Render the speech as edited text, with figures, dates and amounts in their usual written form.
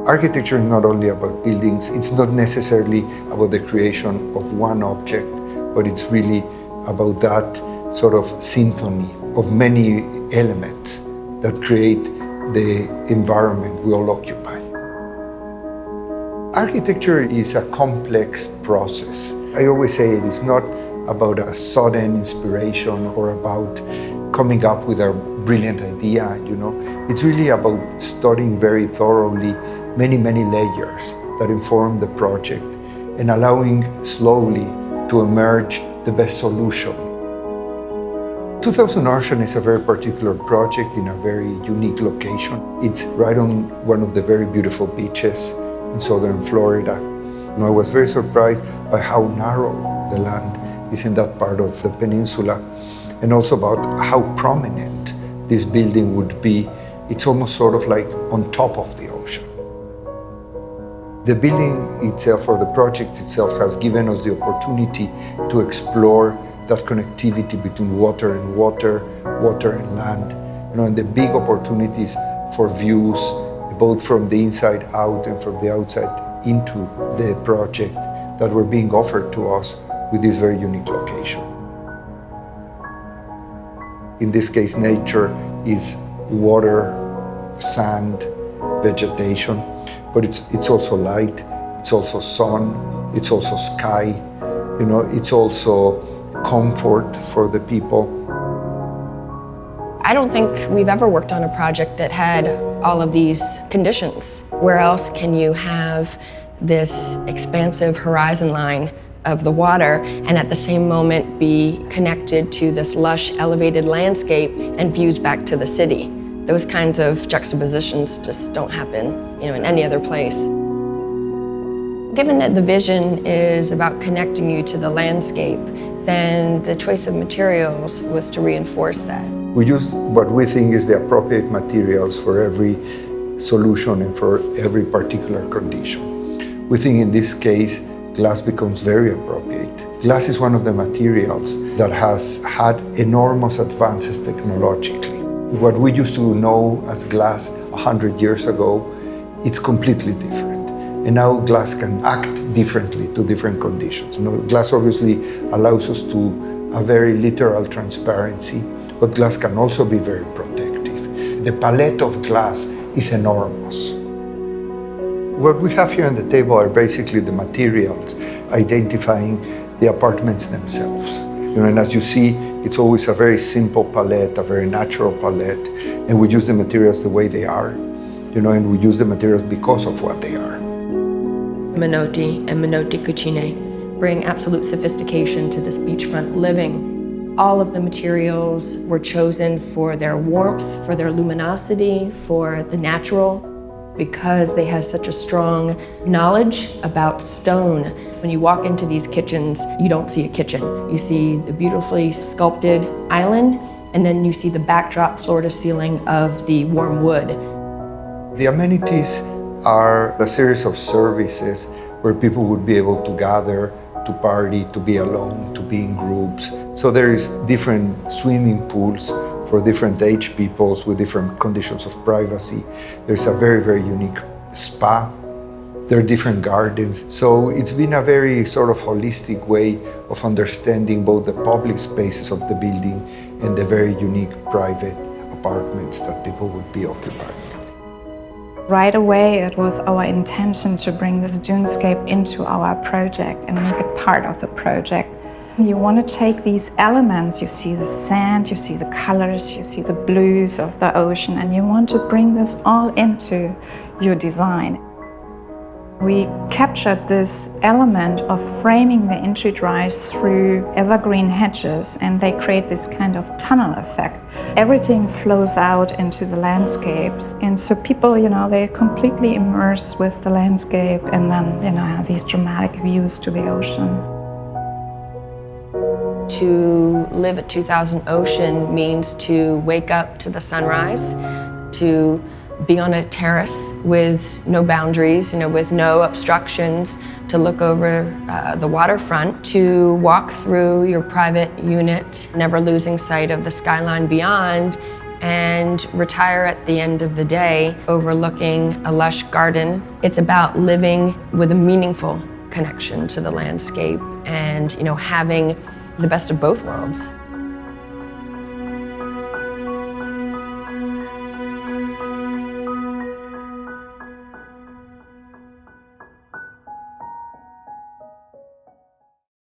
Architecture is not only about buildings, it's not necessarily about the creation of one object, but it's really about that sort of symphony of many elements that create the environment we all occupy. Architecture is a complex process. I always say it is not about a sudden inspiration or about coming up with a brilliant idea, It's really about studying very thoroughly many layers that inform the project and allowing slowly to emerge the best solution. 2000 Ocean is a very particular project in a very unique location. It's right on one of the very beautiful beaches in southern Florida. I was very surprised by how narrow the land is in that part of the peninsula, and also about how prominent this building would be. It's almost sort of like on top of the ocean. The building itself, or the project itself, has given us the opportunity to explore that connectivity between water and water, water and land, and the big opportunities for views, both from the inside out and from the outside into the project that were being offered to us with this very unique location. In this case, nature is water, sand, vegetation, but it's also light, it's also sun, it's also sky, it's also comfort for the people. I don't think we've ever worked on a project that had all of these conditions. Where else can you have this expansive horizon line of the water and at the same moment be connected to this lush, elevated landscape and views back to the city? Those kinds of juxtapositions just don't happen, in any other place. Given that the vision is about connecting you to the landscape, then the choice of materials was to reinforce that. We use what we think is the appropriate materials for every solution and for every particular condition. We think in this case, glass becomes very appropriate. Glass is one of the materials that has had enormous advances technologically. What we used to know as glass 100 years ago, it's completely different. And now glass can act differently to different conditions. Glass obviously allows us to a very literal transparency, but glass can also be very protective. The palette of glass is enormous. What we have here on the table are basically the materials, identifying the apartments themselves. And as you see, it's always a very simple palette, a very natural palette, and we use the materials the way they are, and we use the materials because of what they are. Menotti and Menotti Cucine bring absolute sophistication to this beachfront living. All of the materials were chosen for their warmth, for their luminosity, for the natural, because they have such a strong knowledge about stone. When you walk into these kitchens, you don't see a kitchen. You see the beautifully sculpted island, and then you see the backdrop floor-to-ceiling of the warm wood. The amenities are a series of services where people would be able to gather, to party, to be alone, to be in groups. So there is different swimming pools for different age peoples with different conditions of privacy. There's a very unique spa. There are different gardens. So it's been a very sort of holistic way of understanding both the public spaces of the building and the very unique private apartments that people would be occupying. Right away, it was our intention to bring this dunescape into our project and make it part of the project. You want to take these elements, you see the sand, you see the colors, you see the blues of the ocean, and you want to bring this all into your design. We captured this element of framing the entry drives through evergreen hedges, and they create this kind of tunnel effect. Everything flows out into the landscape, and so people, they're completely immersed with the landscape, and then, have these dramatic views to the ocean. To live at 2000 Ocean means to wake up to the sunrise, to be on a terrace with no boundaries, with no obstructions, to look over the waterfront, to walk through your private unit, never losing sight of the skyline beyond, and retire at the end of the day overlooking a lush garden. It's about living with a meaningful connection to the landscape and, having the best of both worlds.